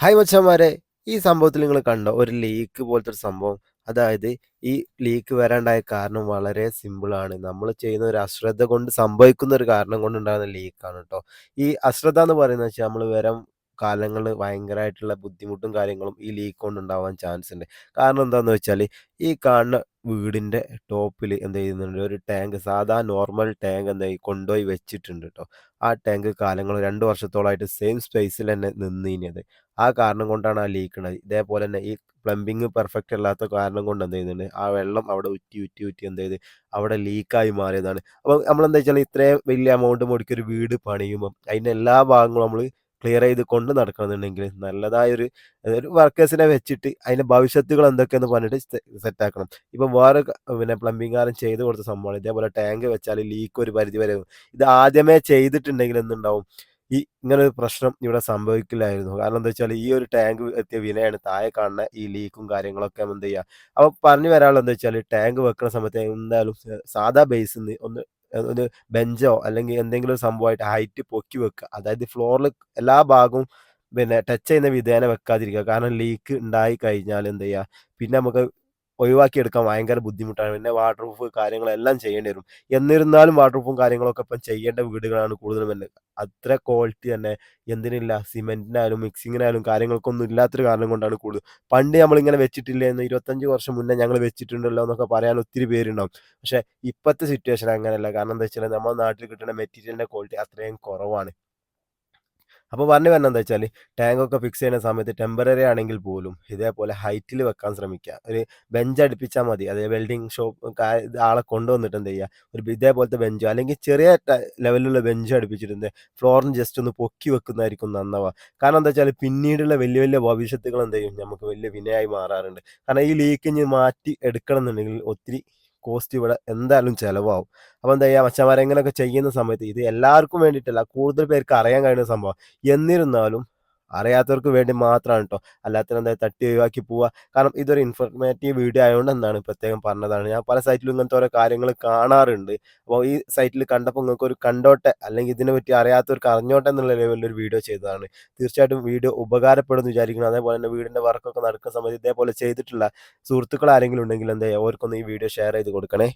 Hi മച്ചാന്മാരെ, ഈ സംഭവത്തിൽ നിങ്ങൾ കണ്ടോ ഒരു ലീക്ക് പോലത്തെ ഒരു സംഭവം? അതായത് ഈ ലീക്ക് വരാണ്ടായ കാരണം വളരെ സിമ്പിളാണ്. നമ്മൾ ചെയ്യുന്ന ഒരു അശ്രദ്ധ കൊണ്ട് സംഭവിക്കുന്ന ഒരു കാരണം കൊണ്ടുണ്ടാകുന്ന ലീക്കാണ് കേട്ടോ. ഈ അശ്രദ്ധ എന്ന് പറയുന്നത് വെച്ചാൽ നമ്മൾ വരും കാലങ്ങളിൽ ഭയങ്കരമായിട്ടുള്ള ബുദ്ധിമുട്ടും കാര്യങ്ങളും ഈ ലീക്ക് കൊണ്ട് ഉണ്ടാവാൻ ചാൻസ് ഉണ്ട്. കാരണം എന്താണെന്ന് വെച്ചാൽ ഈ കാണുന്ന വീടിൻ്റെ ടോപ്പിൽ എന്ത് ചെയ്യുന്നുണ്ട്, ഒരു ടാങ്ക്, സാധാ നോർമൽ ടാങ്ക് എന്തായി കൊണ്ടുപോയി വെച്ചിട്ടുണ്ട് കേട്ടോ. ആ ടാങ്ക് കാലങ്ങൾ 2 വർഷത്തോളമായിട്ട് സെയിം സ്പേസിൽ തന്നെ നിന്നീനത്. ആ കാരണം കൊണ്ടാണ് ആ ലീക്ക് ഉണ്ടായത്. ഇതേപോലെ തന്നെ ഈ പ്ലംബിംഗ് പെർഫെക്റ്റ് അല്ലാത്ത കാരണം കൊണ്ട് എന്ത് ചെയ്യുന്നുണ്ട്, ആ വെള്ളം അവിടെ ഉറ്റി ഉറ്റി ഉറ്റി എന്ത് ചെയ്ത് അവിടെ ലീക്കായി മാറിയതാണ്. അപ്പോൾ നമ്മളെന്താ വെച്ചാൽ ഇത്രയും വലിയ എമൗണ്ട് മുടക്കി ഒരു വീട് പണിയുമ്പം അതിൻ്റെ എല്ലാ ഭാഗങ്ങളും നമ്മൾ ക്ലിയർ ചെയ്ത് കൊണ്ട് നടക്കണമെന്നുണ്ടെങ്കിൽ നല്ലതായൊരു ഒരു വർക്കേഴ്സിനെ വെച്ചിട്ട് അതിൻ്റെ ഭവിഷ്യത്തുകൾ എന്തൊക്കെയെന്ന് പറഞ്ഞിട്ട് സെറ്റാക്കണം. ഇപ്പം വേറെ പിന്നെ പ്ലംബിംഗുകാരൻ ചെയ്ത് കൊടുത്ത സംഭവമാണ് ഇതേപോലെ ടാങ്ക് വെച്ചാൽ ലീക്ക് ഒരു പരിധി വരെ ഇത് ആദ്യമേ ചെയ്തിട്ടുണ്ടെങ്കിൽ എന്തുണ്ടാവും, ഇങ്ങനെ ഒരു പ്രശ്നം ഇവിടെ സംഭവിക്കില്ലായിരുന്നു. കാരണം എന്താ വെച്ചാൽ ഈ ഒരു ടാങ്ക് എത്തിയ വിനയാണ് താഴെ കാണുന്ന ഈ ലീക്കും കാര്യങ്ങളൊക്കെ എന്ത് ചെയ്യുക. അപ്പോൾ പറഞ്ഞു വരാനുള്ളത് എന്താ വെച്ചാൽ ടാങ്ക് വെക്കുന്ന സമയത്ത് എന്തായാലും സാധാ ബേസിൽ നിന്ന് ഒരു ബെഞ്ചോ അല്ലെങ്കിൽ എന്തെങ്കിലും ഒരു സംഭവമായിട്ട് ഹൈറ്റ് പൊക്കി വെക്കുക. അതായത് ഫ്ലോറിൽ എല്ലാ ഭാഗവും പിന്നെ ടച്ച് ചെയ്യുന്ന വിധേന വെക്കാതിരിക്കുക. കാരണം ലീക്ക് ഉണ്ടായി കഴിഞ്ഞാൽ എന്ത് ചെയ്യുക, പിന്നെ നമുക്ക് ഒഴിവാക്കിയെടുക്കാൻ ഭയങ്കര ബുദ്ധിമുട്ടാണ്. പിന്നെ വാട്ടർ പ്രൂഫ് കാര്യങ്ങളെല്ലാം ചെയ്യേണ്ടി വരും. എന്നിരുന്നാലും വാട്ടർ പ്രൂഫും കാര്യങ്ങളൊക്കെ ഇപ്പം ചെയ്യേണ്ട വീടുകളാണ് കൂടുതലും വരുന്നത്. അത്ര ക്വാളിറ്റി തന്നെ എന്തിനില്ല, സിമെന്റിനായാലും മിക്സിങ്ങിനായാലും കാര്യങ്ങൾക്കൊന്നും ഇല്ലാത്തൊരു കാരണം കൊണ്ടാണ് കൂടുതൽ. പണ്ട് നമ്മളിങ്ങനെ വെച്ചിട്ടില്ലേന്ന് 25 വർഷം മുന്നേ ഞങ്ങൾ വെച്ചിട്ടുണ്ടല്ലോ എന്നൊക്കെ പറയാൻ ഒത്തിരി പേരുണ്ടാവും. പക്ഷെ ഇപ്പോഴത്തെ സിറ്റുവേഷൻ അങ്ങനെയല്ല. കാരണം എന്താ വെച്ചാൽ നമ്മുടെ നാട്ടിൽ കിട്ടുന്ന മെറ്റീരിയലിന്റെ ക്വാളിറ്റി അത്രയും കുറവാണ്. അപ്പോൾ പറഞ്ഞു വരുന്നത് എന്താ വെച്ചാൽ ടാങ്കൊക്കെ ഫിക്സ് ചെയ്യുന്ന സമയത്ത് ടെമ്പററി ആണെങ്കിൽ പോലും ഇതേപോലെ ഹൈറ്റിൽ വെക്കാൻ ശ്രമിക്കുക. ഒരു ബെഞ്ച് അടുപ്പിച്ചാൽ മതി. അതായത് വെൽഡിംഗ് ഷോപ്പ് ആളെ കൊണ്ടുവന്നിട്ട് എന്ത് ചെയ്യുക, ഇതേപോലത്തെ ബെഞ്ചോ അല്ലെങ്കിൽ ചെറിയ ലെവലിലുള്ള ബെഞ്ചോ അടുപ്പിച്ചിട്ടുണ്ട് ഫ്ലോറിന് ജസ്റ്റ് ഒന്ന് പൊക്കി വെക്കുന്നതായിരിക്കും നന്നവ. കാരണം എന്താ വെച്ചാൽ പിന്നീടുള്ള വലിയ വലിയ ഭവിഷ്യത്തുകൾ എന്ത് ചെയ്യും, നമുക്ക് വലിയ വിനയായി മാറാറുണ്ട്. കാരണം ഈ ലീക്ക് ഇനി മാറ്റി എടുക്കണം എന്നുണ്ടെങ്കിൽ ഒത്തിരി കോസ്റ്റ് ഇവിടെ എന്തായാലും ചിലവാകും. അപ്പോൾ എന്താ ചെയ്യുക, മച്ചന്മാരെ ഇങ്ങനെയൊക്കെ ചെയ്യുന്ന സമയത്ത് ഇത് എല്ലാവർക്കും വേണ്ടിയിട്ടല്ല, കൂടുതൽ പേർക്ക് അറിയാൻ കഴിയുന്ന സംഭവം. എന്നിരുന്നാലും അറിയാത്തവർക്ക് വേണ്ടി മാത്രമാണ് കേട്ടോ. അല്ലാത്തവരെന്താ തട്ടി ഒഴിവാക്കി പോവുക. കാരണം ഇതൊരു ഇൻഫർമേറ്റീവ് വീഡിയോ ആയതുകൊണ്ട് എന്താണ് പ്രത്യേകം പറഞ്ഞതാണ്. ഞാൻ പല സൈറ്റിലും ഇങ്ങനത്തെ ഓരോ കാര്യങ്ങൾ കാണാറുണ്ട്. അപ്പോൾ ഈ സൈറ്റിൽ കണ്ടപ്പോൾ നിങ്ങൾക്ക് ഒരു കണ്ടോട്ടെ, അല്ലെങ്കിൽ ഇതിനെ പറ്റി അറിയാത്തവർക്ക് അറിഞ്ഞോട്ടെ എന്നുള്ള ലെവലിൽ ഒരു വീഡിയോ ചെയ്തതാണ്. തീർച്ചയായിട്ടും വീഡിയോ ഉപകാരപ്പെടുമെന്ന് വിചാരിക്കുന്നു. അതേപോലെ തന്നെ വീടിൻ്റെ വർക്കൊക്കെ നടക്കുന്ന സമയത്ത് ഇതേപോലെ ചെയ്തിട്ടുള്ള സുഹൃത്തുക്കൾ ആരെങ്കിലും ഉണ്ടെങ്കിൽ എന്താ ചെയ്യുക, അവർക്കൊന്ന് ഈ വീഡിയോ ഷെയർ ചെയ്ത് കൊടുക്കണേ.